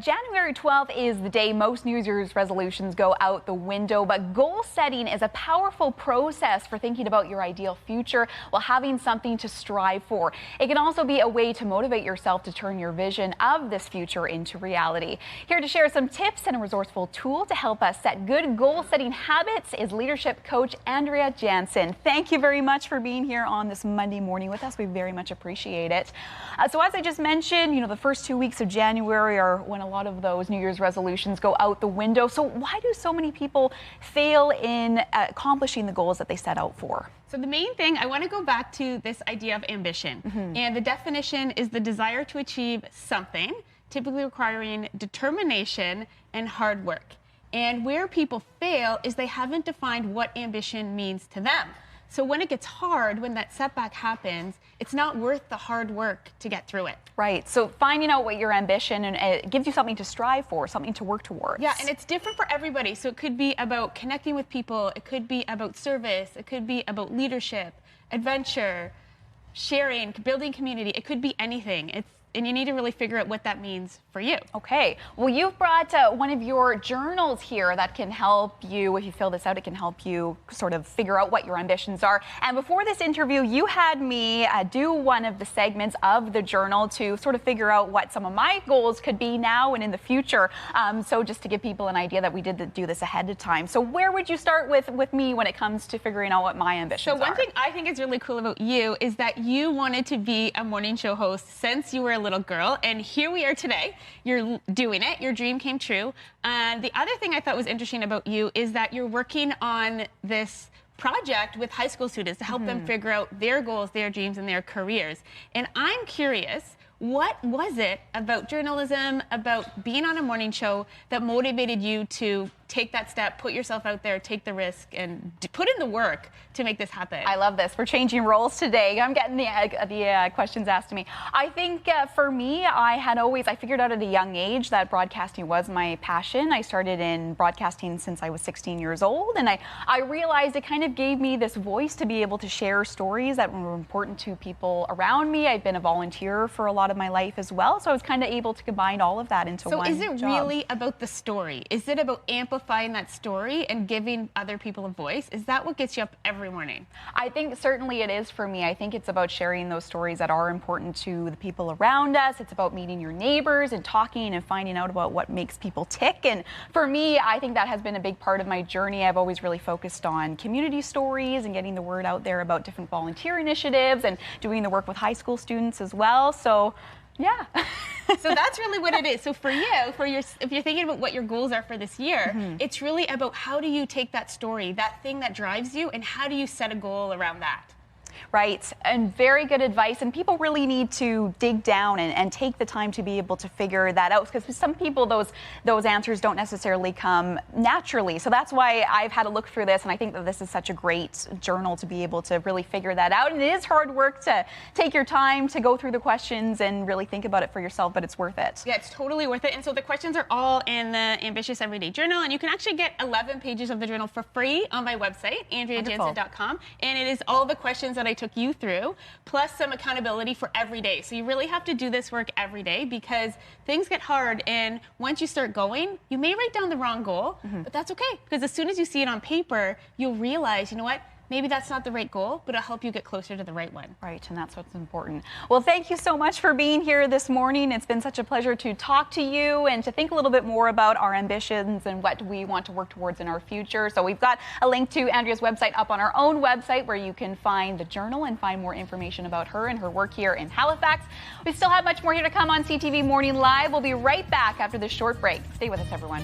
January 12th is the day most New Year's resolutions go out the window, but goal setting is a powerful process for thinking about your ideal future while having something to strive for. It can also be a way to motivate yourself to turn your vision of this future into reality. Here to share some tips and a resourceful tool to help us set good goal setting habits is leadership coach Andrea Janzen. Thank you very much for being here on this Monday morning with us. We very much appreciate it. So as I just mentioned, the first 2 weeks of January are when a lot of those New Year's resolutions go out the window. So why do so many people fail in accomplishing the goals that they set out for? So the main thing, I want to go back to this idea of ambition. And the definition is the desire to achieve something, typically requiring determination and hard work. And where people fail is they haven't defined what ambition means to them. So when it gets hard, when that setback happens, it's not worth the hard work to get through it. Right. So finding out what your ambition, and it gives you something to strive for, something to work towards. Yeah, and it's different for everybody. So it could be about connecting with people. It could be about service. It could be about leadership, adventure, sharing, building community. It could be anything. And you need to really figure out what that means for you. Okay. Well, you've brought one of your journals here that can help you, if you fill this out, it can help you sort of figure out what your ambitions are. And before this interview, you had me do one of the segments of the journal to sort of figure out what some of my goals could be now and in the future. So just to give people an idea that we did do this ahead of time. So where would you start with me when it comes to figuring out what my ambitions are? So one thing I think is really cool about you is that you wanted to be a morning show host since you were a little girl, and here we are today. You're doing it. Your dream came true. And the other thing I thought was interesting about you is that you're working on this project with high school students to help them figure out their goals, their dreams, and their careers. And I'm curious, what was it about journalism, about being on a morning show that motivated you to take that step, put yourself out there, take the risk, and put in the work to make this happen? I love this. We're changing roles today. I'm getting the questions asked to me. I think for me, I figured out at a young age that broadcasting was my passion. I started in broadcasting since I was 16 years old, and I realized it kind of gave me this voice to be able to share stories that were important to people around me. I've been a volunteer for a lot of my life as well, so I was kind of able to combine all of that into one job. So is it really about the story? Is it about amplifying that story and giving other people a voice? Is that what gets you up every morning? I think certainly it is for me. I think it's about sharing those stories that are important to the people around us. It's about meeting your neighbors and talking and finding out about what makes people tick. And for me, I think that has been a big part of my journey. I've always really focused on community stories and getting the word out there about different volunteer initiatives and doing the work with high school students as well. So yeah. So that's really what it is. So for you, if you're thinking about what your goals are for this year, it's really about how do you take that story, that thing that drives you, and how do you set a goal around that? Right, and very good advice, and people really need to dig down and take the time to be able to figure that out, because for some people those answers don't necessarily come naturally. So that's why I've had to look through this, and I think that this is such a great journal to be able to really figure that out. And it is hard work to take your time to go through the questions and really think about it for yourself, but it's worth it. Yeah, it's totally worth it. And so the questions are all in the Ambitious Everyday Journal, and you can actually get 11 pages of the journal for free on my website, andreajanzen.com, and it is all the questions that I took you through, plus some accountability for every day. So you really have to do this work every day, because things get hard, and once you start going, you may write down the wrong goal, but that's okay, because as soon as you see it on paper, you'll realize, you know what, maybe that's not the right goal, but it'll help you get closer to the right one. Right, and that's what's important. Well, thank you so much for being here this morning. It's been such a pleasure to talk to you and to think a little bit more about our ambitions and what we want to work towards in our future. So we've got a link to Andrea's website up on our own website, where you can find the journal and find more information about her and her work here in Halifax. We still have much more here to come on CTV Morning Live. We'll be right back after this short break. Stay with us, everyone.